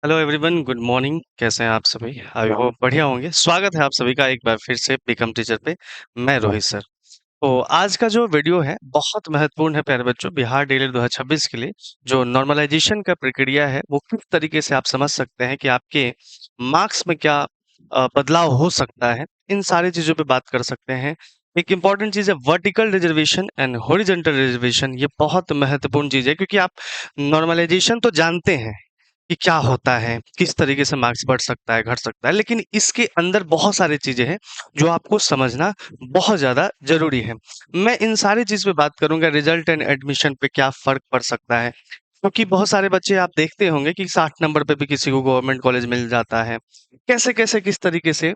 Hello everyone, good morning. कैसे हैं आप सभी? आई होप बढ़िया होंगे। स्वागत है आप सभी का एक बार फिर से बिकम टीचर पे। मैं रोहित सर। तो आज का जो वीडियो है बहुत महत्वपूर्ण है प्यारे बच्चों, बिहार डीएलएड 2026 के लिए। जो नॉर्मलाइजेशन का प्रक्रिया है वो किस तरीके से आप समझ सकते हैं कि आपके मार्क्स में क्या बदलाव हो सकता है, इन सारी चीजों पे बात कर सकते हैं। एक इम्पॉर्टेंट चीज है vertical reservation and horizontal reservation. ये बहुत महत्वपूर्ण चीज है क्योंकि आप नॉर्मलाइजेशन तो जानते हैं कि क्या होता है, किस तरीके से मार्क्स बढ़ सकता है, घट सकता है, लेकिन इसके अंदर बहुत सारी चीजें हैं जो आपको समझना बहुत ज्यादा जरूरी है। मैं इन सारी चीज पे बात करूंगा, रिजल्ट एंड एडमिशन पे क्या फर्क पड़ सकता है, क्योंकि बहुत सारे बच्चे आप देखते होंगे कि 60 नंबर पे भी किसी को गवर्नमेंट कॉलेज मिल जाता है, कैसे कैसे किस तरीके से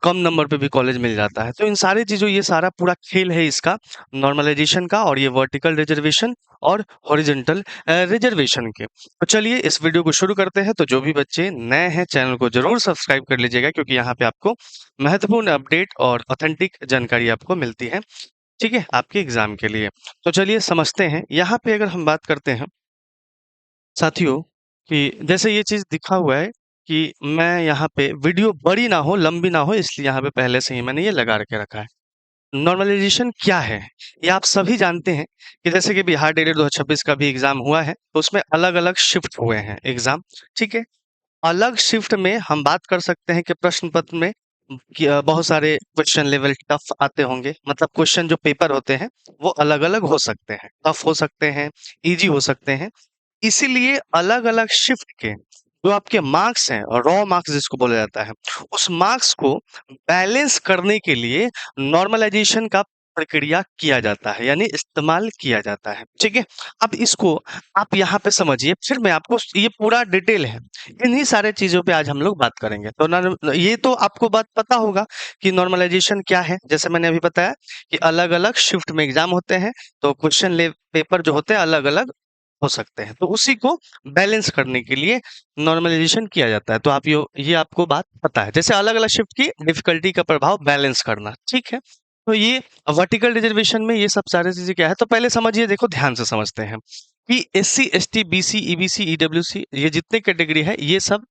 कम नंबर पे भी कॉलेज मिल जाता है। तो इन सारी चीजों, ये सारा पूरा खेल है इसका नॉर्मलाइजेशन का, और ये वर्टिकल रिजर्वेशन और हॉरिजॉन्टल रिजर्वेशन के। तो चलिए इस वीडियो को शुरू करते हैं। तो जो भी बच्चे नए हैं चैनल को जरूर सब्सक्राइब कर लीजिएगा, क्योंकि यहाँ पे आपको महत्वपूर्ण अपडेट और ऑथेंटिक जानकारी आपको मिलती है, ठीक है, आपके एग्जाम के लिए। तो चलिए समझते हैं। यहाँ पे अगर हम बात करते हैं साथियों, कि जैसे ये चीज दिखा हुआ है कि मैं यहाँ पे वीडियो बड़ी ना हो, लंबी ना हो, इसलिए यहाँ पे पहले से ही मैंने ये लगा के रखा है। नॉर्मलाइजेशन क्या है ये आप सभी जानते हैं कि जैसे कि बिहार डीएलएड 2026 का भी एग्जाम हुआ है, तो उसमें अलग अलग शिफ्ट हुए हैं एग्जाम, ठीक है। अलग शिफ्ट में हम बात कर सकते हैं कि प्रश्न पत्र में बहुत सारे क्वेश्चन लेवल टफ आते होंगे, मतलब क्वेश्चन जो पेपर होते हैं वो अलग अलग हो सकते हैं, टफ हो सकते हैं, इजी हो सकते हैं। इसीलिए अलग अलग शिफ्ट के जो आपके मार्क्स हैं, रॉ मार्क्स जिसको बोला जाता है, उस मार्क्स को बैलेंस करने के लिए नॉर्मलाइजेशन का प्रक्रिया किया जाता है, यानी इस्तेमाल किया जाता है, ठीक है। अब इसको आप यहाँ पे समझिए, फिर मैं आपको, ये पूरा डिटेल है, इन्हीं सारे चीजों पे आज हम लोग बात करेंगे। तो ये तो आपको बात पता होगा कि नॉर्मलाइजेशन क्या है। जैसे मैंने अभी बताया कि अलग अलग शिफ्ट में एग्जाम होते हैं, तो क्वेश्चन ले पेपर जो होते हैं अलग अलग हो सकते हैं, तो उसी को बैलेंस करने के लिए नॉर्मलाइजेशन किया जाता है। तो आप ये आपको बात पता है, जैसे अलग अलग शिफ्ट की डिफिकल्टी का प्रभाव बैलेंस करना, ठीक है। तो ये वर्टिकल रिजर्वेशन में ये सब सारी चीजें क्या है, तो पहले समझिए, देखो ध्यान से समझते हैं कि SC ST BC EBC EWC ये जितने कैटेगरी है ये सब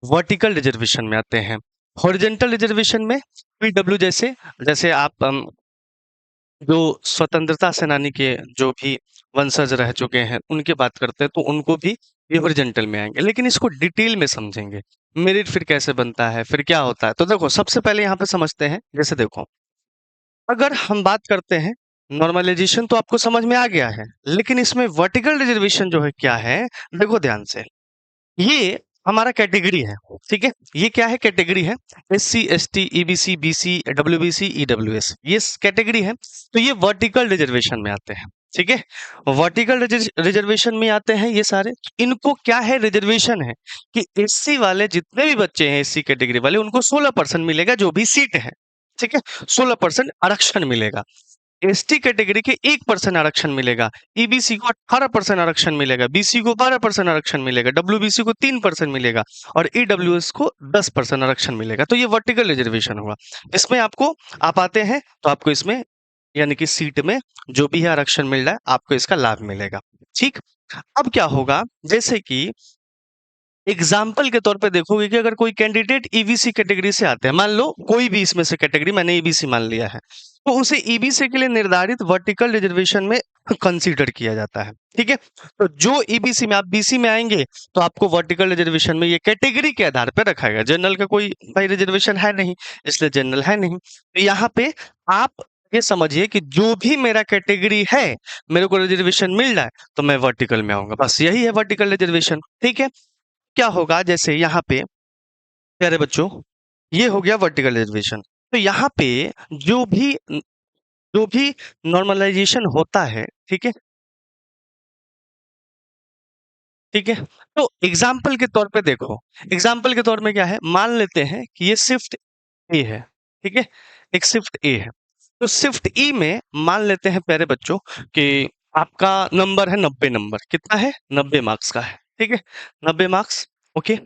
वर्टिकल रिजर्वेशन में आते हैं। हॉरिजॉन्टल रिजर्वेशन में पीडब्ल्यू जैसे, जैसे आप जो स्वतंत्रता सेनानी के जो भी वंशज रह चुके हैं उनकी बात करते हैं, तो उनको भी ये हॉरिजॉन्टल में आएंगे, लेकिन इसको डिटेल में समझेंगे। मेरिट फिर कैसे बनता है, फिर क्या होता है, तो देखो सबसे पहले यहाँ पे समझते हैं। जैसे देखो, अगर हम बात करते हैं नॉर्मलाइजेशन, तो आपको समझ में आ गया है, लेकिन इसमें वर्टिकल रिजर्वेशन जो है क्या है, देखो ध्यान से। ये हमारा कैटेगरी है, ठीक है। ये क्या है, कैटेगरी है। S C S T EBC BC WBC EWS, ये कैटेगरी है। तो ये वर्टिकल रिजर्वेशन में आते हैं, ठीक है। वर्टिकल रिजर्वेशन में आते हैं ये सारे। इनको क्या है, रिजर्वेशन है कि एससी वाले जितने भी बच्चे हैं, एससी कैटेगरी वाले, उनको 16% मिलेगा जो भी सीट है, ठीक है। 16% आरक्षण मिलेगा। एसटी कैटेगरी के 1% आरक्षण मिलेगा। ईबीसी को 18% आरक्षण मिलेगा। बीसी को 12% आरक्षण मिलेगा। डब्ल्यूबीसी को 3% मिलेगा और ईडब्ल्यूएस को 10% आरक्षण मिलेगा। तो ये वर्टिकल रिजर्वेशन हुआ। इसमें आपको, आप आते हैं तो आपको इसमें, यानी कि सीट में जो भी है आरक्षण मिल रहा है, आपको इसका लाभ मिलेगा, ठीक। अब क्या होगा, जैसे कि एग्जाम्पल के तौर पे देखोगे कि अगर कोई कैंडिडेट ईबीसी कैटेगरी से आते हैं, मान लो कोई भी इसमें से कैटेगरी, मैंने ईबीसी मान लिया है, तो उसे ईबीसी के लिए निर्धारित वर्टिकल रिजर्वेशन में कंसीडर किया जाता है, ठीक है। तो जो ईबीसी में, आप बीसी में आएंगे तो आपको वर्टिकल रिजर्वेशन में ये कैटेगरी के आधार पर रखा गया। जनरल का कोई भाई रिजर्वेशन है नहीं, इसलिए जनरल है नहीं। तो यहाँ पे आप ये समझिए कि जो भी मेरा कैटेगरी है, मेरे को रिजर्वेशन मिल रहा है, तो मैं वर्टिकल में आऊंगा, बस यही है वर्टिकल रिजर्वेशन, ठीक है। क्या होगा, जैसे यहाँ पे प्यारे बच्चों, ये हो गया वर्टिकल रिजर्वेशन। तो यहाँ पे जो भी जो भी नॉर्मलाइजेशन होता है, ठीक है, ठीक है। तो एग्जाम्पल के तौर पे देखो, एग्जाम्पल के तौर में क्या है, मान लेते हैं कि ये शिफ्ट ए है, ठीक है, एक शिफ्ट ए है। तो शिफ्ट ई में मान लेते हैं प्यारे बच्चों कि आपका नंबर है 90 नंबर, कितना है, 90 मार्क्स का है, ठीक है, 90 मार्क्स, ओके।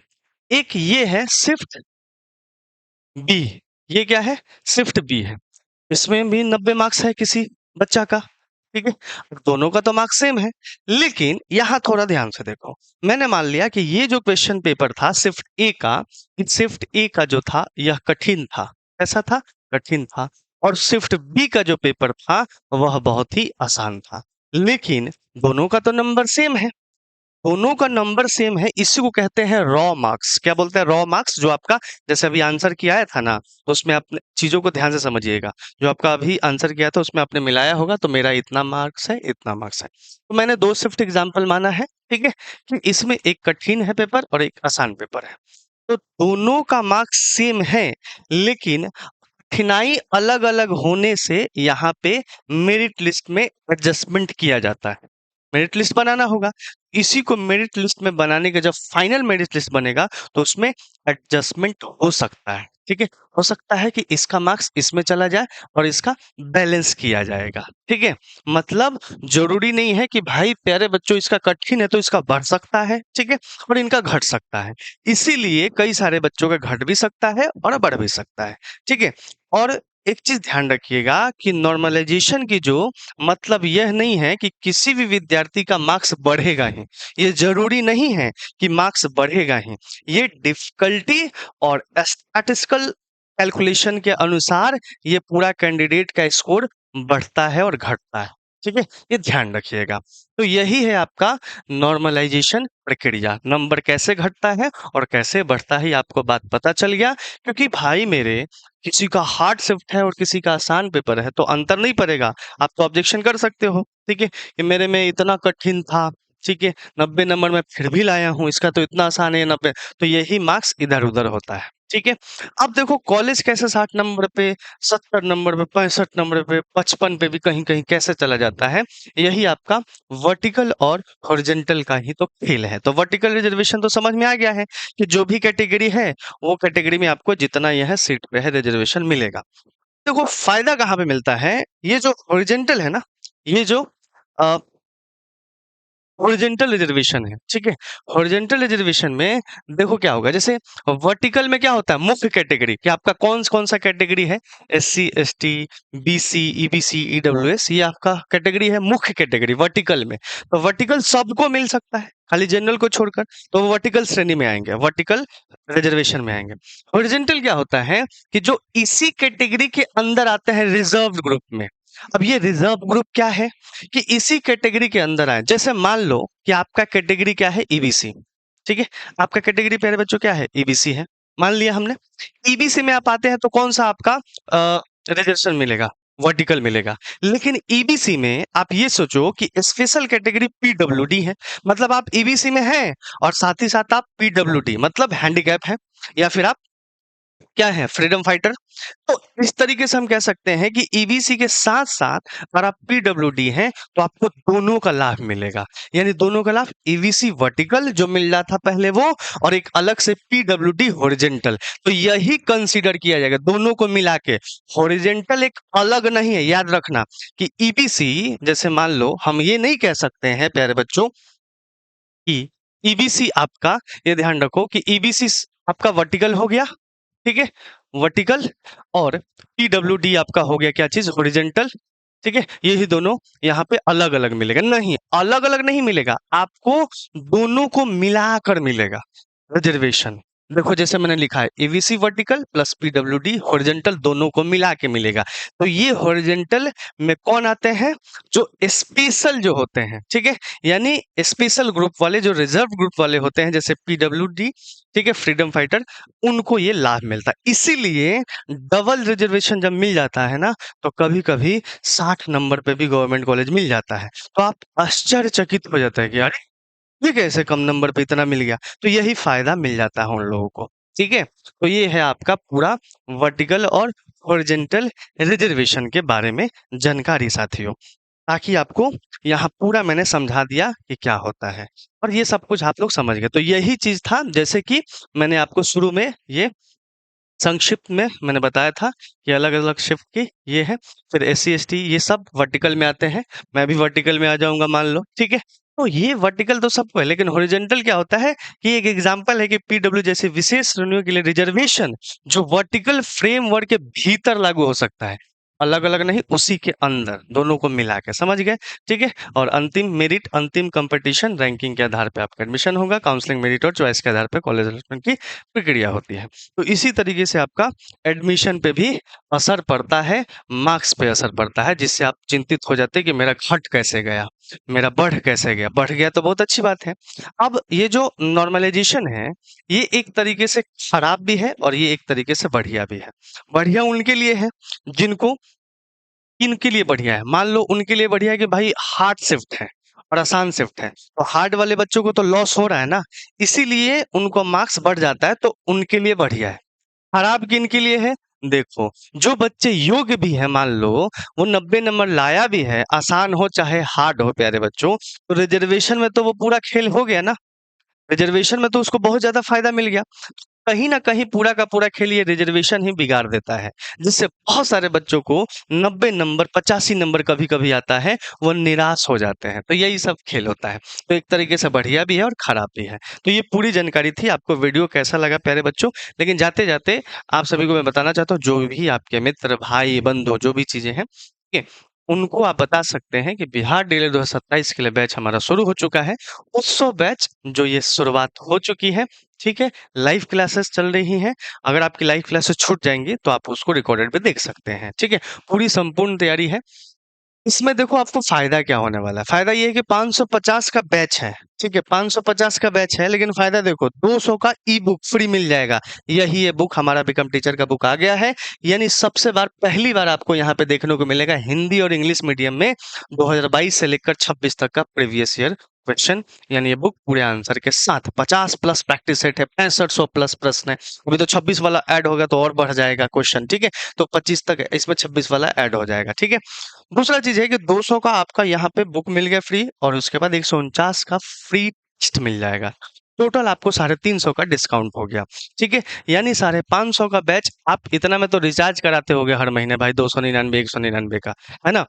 एक ये है शिफ्ट बी, ये क्या है, शिफ्ट बी है। इसमें भी 90 मार्क्स है किसी बच्चा का, ठीक है? दोनों का तो मार्क्स सेम है, लेकिन यहाँ थोड़ा ध्यान से देखो। मैंने मान लिया कि ये जो क्वेश्चन पेपर था शिफ्ट ए का जो था यह कठिन था। कैसा था? कठिन था। और शिफ्ट बी का जो पेपर था वह बहुत ही आसान था। लेकिन दोनों का तो नंबर सेम है। दोनों का नंबर सेम है, इसी को कहते हैं रॉ मार्क्स। क्या बोलते हैं? Raw marks. जो आपका जैसे अभी आंसर किया है था ना, तो उसमें आपने चीजों को ध्यान से समझिएगा। जो आपका अभी आंसर किया था उसमें आपने मिलाया होगा, तो मेरा इतना मार्क्स है, इतना मार्क्स है। तो मैंने दो शिफ्ट एग्जाम्पल माना है, ठीक है, कि इसमें एक कठिन है पेपर और एक आसान पेपर है। तो दोनों का मार्क्स सेम है, लेकिन कठिनाई अलग अलग होने से यहाँ पे मेरिट लिस्ट में एडजस्टमेंट किया जाता है। मेरिट लिस्ट बनाना होगा, इसी को मेरिट लिस्ट में बनाने का जब फाइनल मेरिट लिस्ट बनेगा तो उसमें एडजस्टमेंट हो सकता है। ठीक है, हो सकता है कि इसका मार्क्स इसमें चला जाए और इसका बैलेंस किया जाएगा। ठीक है, मतलब जरूरी नहीं है कि भाई प्यारे बच्चों इसका कठिन है तो इसका बढ़ सकता है, ठीक है, और इनका घट सकता है। इसीलिए कई सारे बच्चों का घट भी सकता है और बढ़ भी सकता है। ठीक है, और एक चीज ध्यान रखिएगा कि नॉर्मलाइजेशन की जो मतलब यह नहीं है कि किसी भी विद्यार्थी का मार्क्स बढ़ेगा ही। ये जरूरी नहीं है कि मार्क्स बढ़ेगा ही। ये डिफिकल्टी और स्टैटिस्टिकल कैलकुलेशन के अनुसार ये पूरा कैंडिडेट का स्कोर बढ़ता है और घटता है। ठीक है, ये ध्यान रखिएगा। तो यही है आपका नॉर्मलाइजेशन प्रक्रिया। नंबर कैसे घटता है और कैसे बढ़ता है, ये आपको बात पता चल गया। क्योंकि भाई मेरे, किसी का हार्ड शिफ्ट है और किसी का आसान पेपर है तो अंतर नहीं पड़ेगा। आप तो ऑब्जेक्शन कर सकते हो, ठीक है, कि मेरे में इतना कठिन था, ठीक है, 90 नंबर मैं फिर भी लाया हूँ, इसका तो इतना आसान है 90। तो यही मार्क्स इधर उधर होता है। ठीक है, अब देखो कॉलेज कैसे 60 नंबर पे, 70 नंबर पे, 65 नंबर पे, 55 पे भी कहीं कहीं कैसे चला जाता है। यही आपका वर्टिकल और हॉरिजेंटल का ही तो खेल है। तो वर्टिकल रिजर्वेशन तो समझ में आ गया है कि जो भी कैटेगरी है वो कैटेगरी में आपको जितना यह सीट पे है रिजर्वेशन मिलेगा। देखो फायदा कहाँ पे मिलता है। ये जो हॉरिजेंटल है ना, ये जो हॉरिजेंटल रिजर्वेशन है, ठीक है, हॉरिजेंटल रिजर्वेशन में देखो क्या होगा। जैसे वर्टिकल में क्या होता है, मुख्य कैटेगरी, कि आपका कौन सा कैटेगरी है, SC ST BC EBC EWS, ये आपका कैटेगरी है मुख्य कैटेगरी वर्टिकल में। तो वर्टिकल सबको मिल सकता है, खाली जनरल को छोड़कर। तो वो वर्टिकल श्रेणी में आएंगे, वर्टिकल रिजर्वेशन में आएंगे। हॉरिजेंटल क्या होता है कि जो इसी कैटेगरी के अंदर आते हैं रिजर्व ग्रुप में। अब ये रिजर्व ग्रुप क्या है कि इसी कैटेगरी के अंदर आए। जैसे मान लो कि आपका कैटेगरी क्या है, ईबीसी, ठीक है, आपका कैटेगरी प्यारे बच्चों क्या है, ईबीसी है, मान लिया हमने। ईबीसी में आप आते हैं तो कौन सा आपका रिजर्वेशन मिलेगा, वर्टिकल मिलेगा। लेकिन ईबीसी में आप ये सोचो कि स्पेशल कैटेगरी पीडब्ल्यूडी है, मतलब आप ईबीसी में हैं और साथ ही साथ आप पीडब्ल्यूडी मतलब हैंडीकैप है, या फिर आप क्या है, फ्रीडम फाइटर। तो इस तरीके से हम कह सकते हैं कि ईबीसी के साथ साथ अगर आप पीडब्ल्यूडी हैं तो आपको दोनों का लाभ मिलेगा। यानी दोनों का लाभ, ईबीसी वर्टिकल जो मिल रहा था पहले वो, और एक अलग से पीडब्ल्यूडी हॉरिजेंटल। तो यही कंसीडर किया जाएगा दोनों को मिला के। हॉरिजेंटल एक अलग नहीं है, याद रखना कि ईबीसी, जैसे मान लो हम ये नहीं कह सकते हैं प्यारे बच्चों कि ईबीसी आपका, ये ध्यान रखो कि ईबीसी आपका वर्टिकल हो गया, ठीक है, वर्टिकल, और पीडब्ल्यूडी आपका हो गया क्या चीज, हॉरिजेंटल। ठीक है, यही दोनों यहाँ पे अलग अलग मिलेगा, नहीं अलग अलग नहीं मिलेगा, आपको दोनों को मिलाकर मिलेगा रिजर्वेशन। देखो जैसे मैंने लिखा है AVC vertical plus PWD horizontal, दोनों को मिला के मिलेगा। तो ये हॉरिजेंटल में कौन आते हैं, जो स्पेशल जो होते हैं, ठीक है, यानी स्पेशल ग्रुप वाले, जो रिजर्व ग्रुप वाले होते हैं, जैसे पीडब्ल्यूडी, ठीक है, फ्रीडम फाइटर, उनको ये लाभ मिलता है। इसीलिए डबल रिजर्वेशन जब मिल जाता है ना, तो कभी कभी 60 नंबर पे भी गवर्नमेंट कॉलेज मिल जाता है, तो आप आश्चर्यचकित हो जाता है कि यार ये कैसे कम नंबर पे इतना मिल गया। तो यही फायदा मिल जाता है उन लोगों को। ठीक है, तो ये है आपका पूरा वर्टिकल और हॉरिजेंटल रिजर्वेशन के बारे में जानकारी साथियों। ताकि आपको यहाँ पूरा मैंने समझा दिया कि क्या होता है, और ये सब कुछ आप लोग समझ गए। तो यही चीज था, जैसे कि मैंने आपको शुरू में ये संक्षिप्त में मैंने बताया था कि अलग अलग शिफ्ट की ये है। फिर एस सी एस टी ये सब वर्टिकल में आते हैं, मैं भी वर्टिकल में आ जाऊंगा मान लो, ठीक है। तो ये वर्टिकल तो सबको है, लेकिन हॉरिजेंटल क्या होता है कि एक एग्जांपल है कि पीडब्ल्यू जैसे विशेष श्रेणियों के लिए रिजर्वेशन जो वर्टिकल फ्रेमवर्क के भीतर लागू हो सकता है। अलग अलग नहीं, उसी के अंदर दोनों को मिला के, समझ गए? ठीक है। और अंतिम मेरिट, अंतिम कंपटीशन रैंकिंग के आधार पे आपका एडमिशन होगा। काउंसलिंग मेरिट और चॉइस के आधार पे कॉलेज अलॉटमेंट की प्रक्रिया होती है। तो इसी तरीके से आपका एडमिशन पे भी असर पड़ता है, मार्क्स पे असर पड़ता है, जिससे आप चिंतित हो जाते हैं कि मेरा घट कैसे गया, मेरा बढ़ कैसे गया। बढ़ गया तो बहुत अच्छी बात है। अब ये जो नॉर्मलाइजेशन है, ये एक तरीके से खराब भी है और ये एक तरीके से बढ़िया भी है। बढ़िया उनके लिए है जिनको, इनके लिए बढ़िया है। मान लो उनके लिए बढ़िया है कि भाई हार्ड शिफ्ट है और आसान शिफ्ट है, तो हार्ड वाले बच्चों को तो लॉस हो रहा है ना, इसीलिए उनको मार्क्स बढ़ जाता है, तो उनके लिए बढ़िया है। खराब किन के लिए है? देखो, जो बच्चे योग्य भी है, मान लो वो 90 नंबर लाया भी है, आसान हो चाहे हार्ड हो प्यारे बच्चों, तो रिजर्वेशन में तो वो पूरा खेल हो गया ना। रिजर्वेशन में तो उसको बहुत ज्यादा फायदा मिल गया। कहीं ना कहीं पूरा का पूरा खेल ये रिजर्वेशन ही बिगाड़ देता है, जिससे बहुत सारे बच्चों को 90 नंबर 85 नंबर कभी कभी आता है, वो निराश हो जाते हैं। तो यही सब खेल होता है। तो एक तरीके से बढ़िया भी है और खराब भी है। तो ये पूरी जानकारी थी। आपको वीडियो कैसा लगा प्यारे बच्चों? लेकिन जाते जाते आप सभी को मैं बताना चाहता हूँ, जो भी आपके मित्र भाई बंधु जो भी चीजें हैं, ठीक है, उनको आप बता सकते हैं कि बिहार डीएलएड 2027 के लिए बैच हमारा शुरू हो चुका है। उत्सव बैच जो ये शुरुआत हो चुकी है, ठीक है। लाइव क्लासेस चल रही हैं। अगर आपकी लाइव क्लासेस छूट जाएंगी तो आप उसको रिकॉर्डेड पे देख सकते हैं, ठीक है। पूरी संपूर्ण तैयारी है। इसमें देखो आपको फायदा क्या होने वाला है। फायदा ये है कि 550 का बैच है, ठीक है, 550 का बैच है, लेकिन फायदा देखो 200 का ई बुक फ्री मिल जाएगा। यही ये बुक हमारा बिकम टीचर का बुक आ गया है। यानी सबसे बार पहली बार आपको यहाँ पे देखने को मिलेगा हिंदी और इंग्लिश मीडियम में 2022 से लेकर 26 तक का प्रीवियस ईयर क्वेश्चन। यानी ये बुक पूरे आंसर के साथ 50 प्लस प्रैक्टिस सेट है, 6500 प्लस प्रश्न है। अभी तो 26 वाला ऐड होगा तो और बढ़ जाएगा क्वेश्चन, ठीक है। तो 25 तक है, इसमें 26 वाला ऐड हो जाएगा, ठीक है। दूसरा चीज है कि 200 का आपका यहाँ पे बुक मिल गया फ्री, और उसके बाद 149 का फ्री टेस्ट मिल जाएगा। टोटल आपको 350 का डिस्काउंट हो गया, ठीक है। यानी 550 का बैच आप इतना में तो रिचार्ज कराते होगे हर महीने भाई, 299 199 का, है ना?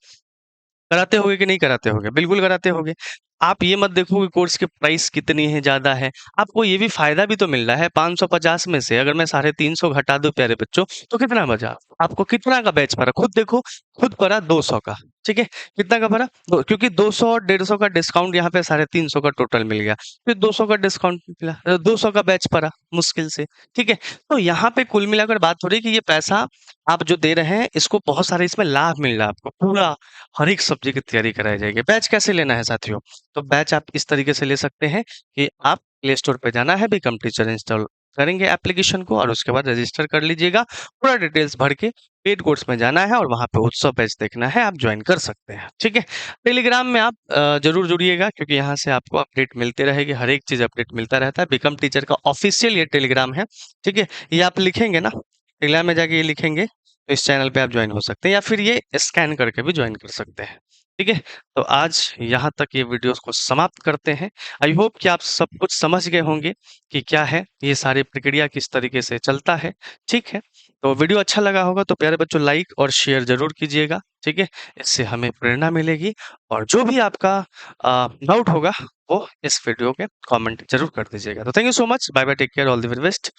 कराते होगे कि नहीं कराते होगे? बिल्कुल कराते होगे। आप ये मत देखो कि कोर्स की प्राइस कितनी है, ज्यादा है। आपको ये भी फायदा भी तो मिल रहा है। 550 में से अगर मैं 350 घटा दूं प्यारे बच्चों, तो कितना बचा? आपको कितना का बैच पड़ा खुद देखो। खुद पड़ा 200 का, ठीक है। कितना का पड़ा? क्योंकि 200 और 150 का डिस्काउंट यहाँ पे 350 का टोटल मिल गया, फिर 200 का डिस्काउंट मिला, 200 का बैच पड़ा मुश्किल से, ठीक है। तो यहाँ पे कुल मिलाकर बात हो रही है कि ये पैसा आप जो दे रहे हैं, इसको बहुत सारे इसमें लाभ मिल रहा है आपको। पूरा हर एक सब्जेक्ट की तैयारी कराई जाएगी। बैच कैसे लेना है साथियों? तो बैच आप इस तरीके से ले सकते हैं कि आप प्ले स्टोर पे जाना है, बिकम टीचर इंस्टॉल करेंगे एप्लीकेशन को, और उसके बाद रजिस्टर कर लीजिएगा। पूरा डिटेल्स भर के पेड कोर्स में जाना है और वहां पे उत्सव बैच देखना है, आप ज्वाइन कर सकते हैं, ठीक है। टेलीग्राम में आप जरूर जुड़िएगा, क्योंकि यहाँ से आपको अपडेट मिलते रहेगी, हर एक चीज अपडेट मिलता रहता है। बिकम टीचर का ऑफिशियल ये टेलीग्राम है, ठीक है। ये आप लिखेंगे ना, टेलीग्राम में जाके ये लिखेंगे, तो इस चैनल पे आप ज्वाइन हो सकते हैं, या फिर ये स्कैन करके भी ज्वाइन कर सकते हैं, ठीक है। तो आज यहाँ तक ये वीडियोस को समाप्त करते हैं। आई होप कि आप सब कुछ समझ गए होंगे कि क्या है ये सारी प्रक्रिया, किस तरीके से चलता है, ठीक है। तो वीडियो अच्छा लगा होगा तो प्यारे बच्चों लाइक और शेयर जरूर कीजिएगा, ठीक है। इससे हमें प्रेरणा मिलेगी, और जो भी आपका डाउट होगा वो इस वीडियो के कमेंट जरूर कर दीजिएगा। तो thank you so much, bye bye, take care, all the very best.